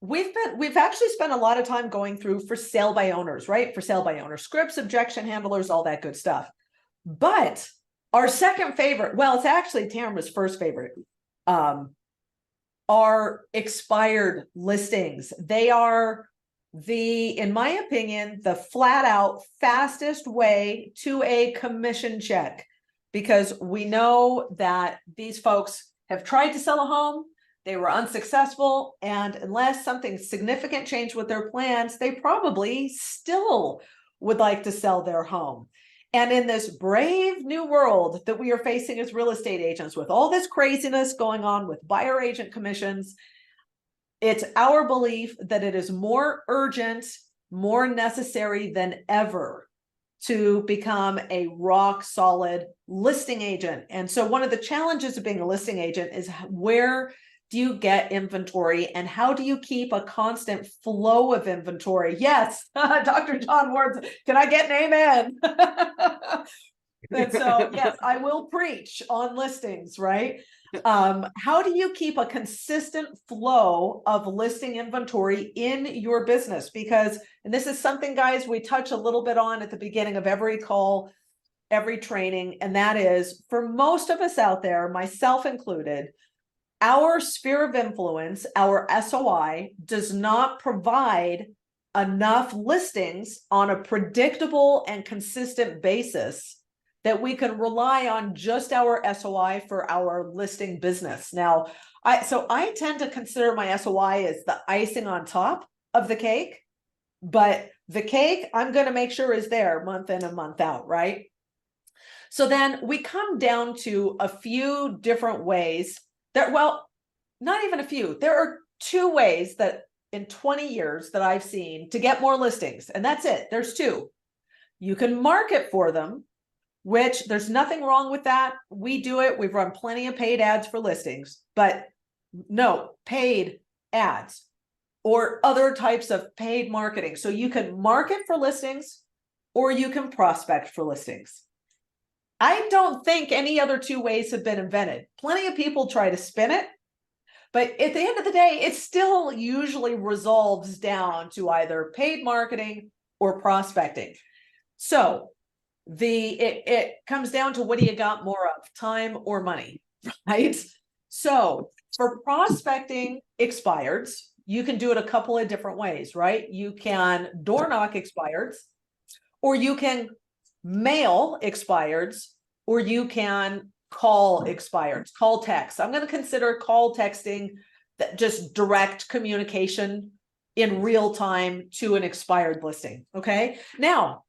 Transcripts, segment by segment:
we've actually spent a lot of time going through for sale by owners, right? For sale by owner scripts, objection handlers, all that good stuff. But our second favorite, well, it's actually Tamara's first favorite, are expired listings. They are in my opinion, the flat out fastest way to a commission check, because we know that these folks have tried to sell a home, they were unsuccessful, and unless something significant changed with their plans, they probably still would like to sell their home. And in this brave new world that we are facing as real estate agents, with all this craziness going on with buyer agent commissions, it's our belief that it is more urgent, more necessary than ever to become a rock solid listing agent. And so one of the challenges of being a listing agent is, where do you get inventory and how do you keep a constant flow of inventory? Yes, Dr. John Ward, can I get an amen? And so, yes, I will preach on listings, right? How do you keep a consistent flow of listing inventory in your business? Because, and this is something, guys, we touch a little bit on at the beginning of every call, every training, and that is, for most of us out there, myself included, our sphere of influence, our SOI, does not provide enough listings on a predictable and consistent basis that we can rely on just our SOI for our listing business. Now, I tend to consider my SOI as the icing on top of the cake, but the cake I'm going to make sure is there month in and month out, right? So then we come down to a few different ways that, well, not even a few. There are two ways that in 20 years that I've seen to get more listings, and that's it. There's two. You can market for them, which there's nothing wrong with that. We do it. We've run plenty of paid ads for listings, but no, paid ads or other types of paid marketing. So you can market for listings or you can prospect for listings. I don't think any other two ways have been invented. Plenty of people try to spin it, but at the end of the day, it still usually resolves down to either paid marketing or prospecting. So it comes down to, what do you got more of, time or money, right? So for prospecting expireds, you can do it a couple of different ways, right? You can door knock expireds, or you can mail expireds, or you can call expireds, call text. I'm going to consider call texting that just direct communication in real time to an expired listing. Okay. Now,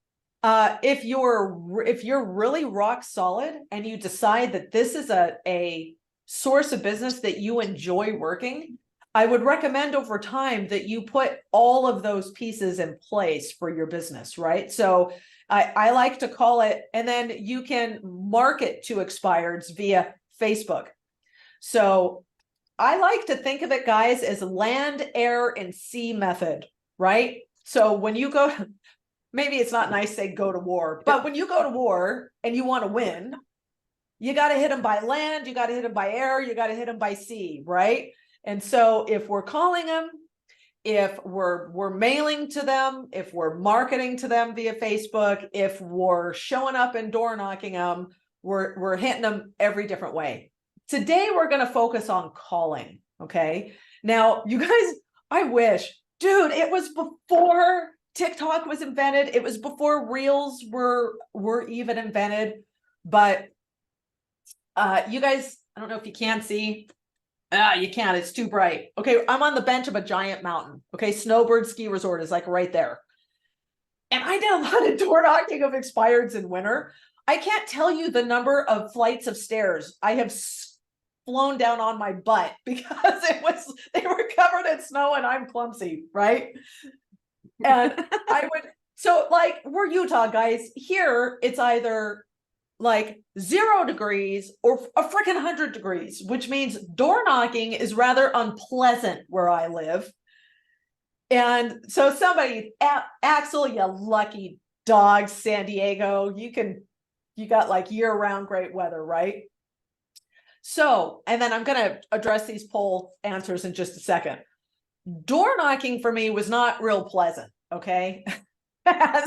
if you're really rock solid and you decide that this is a source of business that you enjoy working, I would recommend over time that you put all of those pieces in place for your business, right? So I like to call it, and then you can market to expireds via Facebook. So I like to think of it, guys, as land, air, and sea method, right? So when you go, maybe it's not nice to say go to war, but when you go to war and you want to win, you got to hit them by land, you got to hit them by air, you got to hit them by sea, right? And so if we're calling them, if we're mailing to them, if we're marketing to them via Facebook, if we're showing up and door knocking them, we're hitting them every different way. Today, we're going to focus on calling. Okay. Now, you guys, I wish, dude, it was before TikTok was invented. It was before Reels were even invented. But you guys, I don't know if you can see. You can't, it's too bright. Okay, I'm on the bench of a giant mountain. Okay, Snowbird Ski Resort is like right there. And I did a lot of door knocking of expireds in winter. I can't tell you the number of flights of stairs I have flown down on my butt because they were covered in snow and I'm clumsy, right? And so like, we're Utah guys. Here, it's either like 0 degrees or a freaking 100 degrees, which means door knocking is rather unpleasant where I live. And so somebody, Axel, you lucky dog, San Diego, you got like year-round great weather, right? So, and then I'm going to address these poll answers in just a second. door knocking for me was not real pleasant. Okay.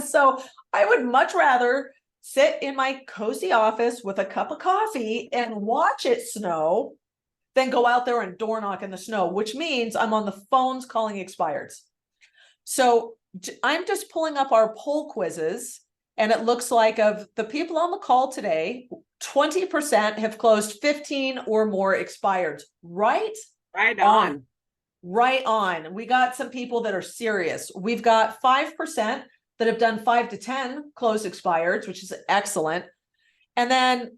So I would much rather sit in my cozy office with a cup of coffee and watch it snow than go out there and door knock in the snow, which means I'm on the phones calling expireds. So I'm just pulling up our poll quizzes, and it looks like of the people on the call today, 20% have closed 15 or more expireds. Right? Right on. Right on. We got some people that are serious. We've got 5% that have done 5 to 10 closed expireds, which is excellent. And then,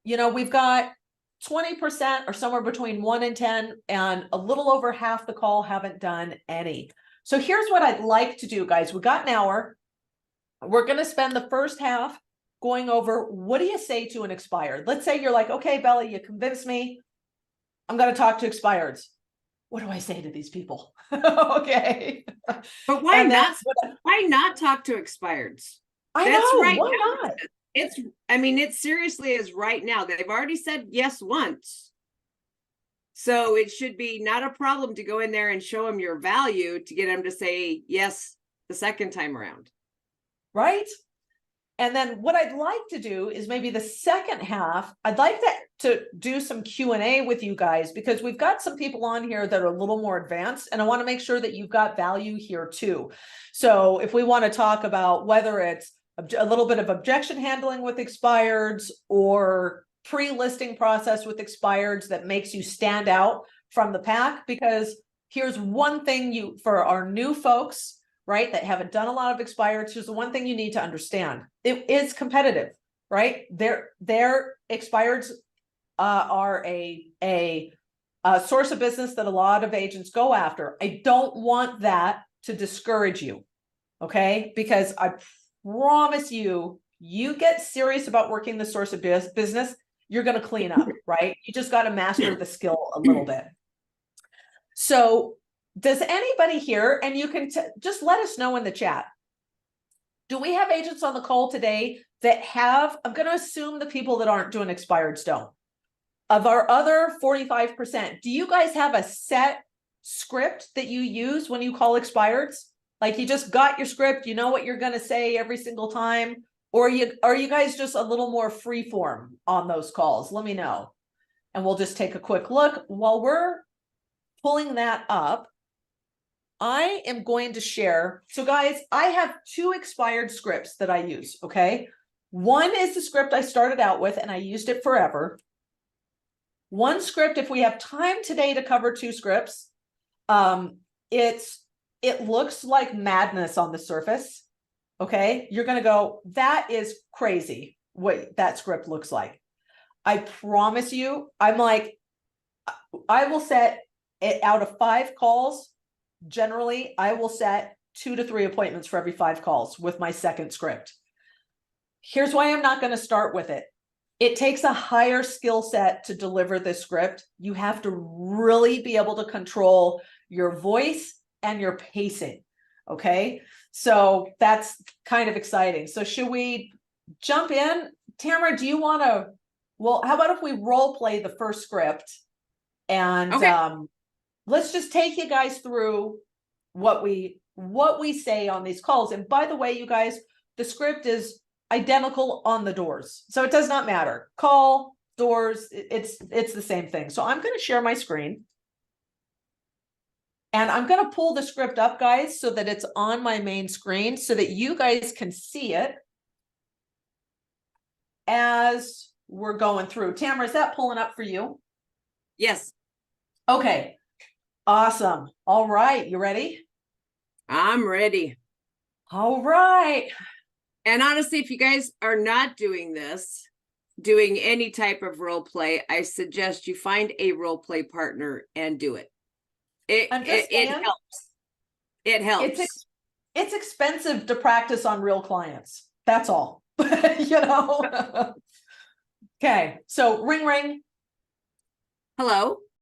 we've got 20% or somewhere between 1 and 10, and a little over half the call haven't done any. So here's what I'd like to do, guys. We got an hour. We're going to spend the first half going over, what do you say to an expired? Let's say you're like, okay, Bella, you convinced me. I'm going to talk to expireds. What do I say to these people? Okay. But why not talk to expireds? I know. Right. Why not? It seriously is right now. They've already said yes once. So it should be not a problem to go in there and show them your value to get them to say yes the second time around. Right. And then what I'd like to do is maybe the second half, I'd like to do some Q&A with you guys, because we've got some people on here that are a little more advanced, and I want to make sure that you've got value here too. So if we want to talk about whether it's a little bit of objection handling with expireds or pre-listing process with expireds that makes you stand out from the pack, because here's one thing for our new folks, right, that haven't done a lot of expireds, here's the one thing you need to understand. It is competitive, right? Their expireds are a source of business that a lot of agents go after. I don't want that to discourage you, okay? Because I promise you, you get serious about working the source of business, you're going to clean up, right? You just got to master the skill a little bit. So does anybody here, and you can just let us know in the chat, do we have agents on the call today that have, I'm going to assume the people that aren't doing expireds don't. Of our other 45%, do you guys have a set script that you use when you call expireds? Like you just got your script, you know what you're going to say every single time? Or are you guys just a little more free form on those calls? Let me know. And we'll just take a quick look. While we're pulling that up, I am going to share. So guys, I have 2 expired scripts that I use, okay? One is the script I started out with, and I used it forever. One script, if we have time today to cover 2 scripts, it looks like madness on the surface, okay? You're going to go, that is crazy what that script looks like. I promise you, I'm like, I will set it out of 5 calls. Generally, I will set 2 to 3 appointments for every 5 calls with my second script. Here's why I'm not going to start with it. It takes a higher skill set to deliver this script. You have to really be able to control your voice and your pacing. Okay. So that's kind of exciting. So should we jump in? Tamara, do you want to, well, how about if we role play the first script, and okay. Let's just take you guys through what we say on these calls. And by the way, you guys, the script is identical on the doors. So it does not matter. Call, doors, it's the same thing. So I'm going to share my screen. And I'm going to pull the script up, guys, so that it's on my main screen so that you guys can see it as we're going through. Tamara, is that pulling up for you? Yes. Okay. Awesome. All right. You ready? I'm ready. All right. And honestly, if you guys are not doing any type of role play, I suggest you find a role play partner and do it. It helps. It helps. It's expensive to practice on real clients. That's all. You know. Okay. So ring ring. Hello.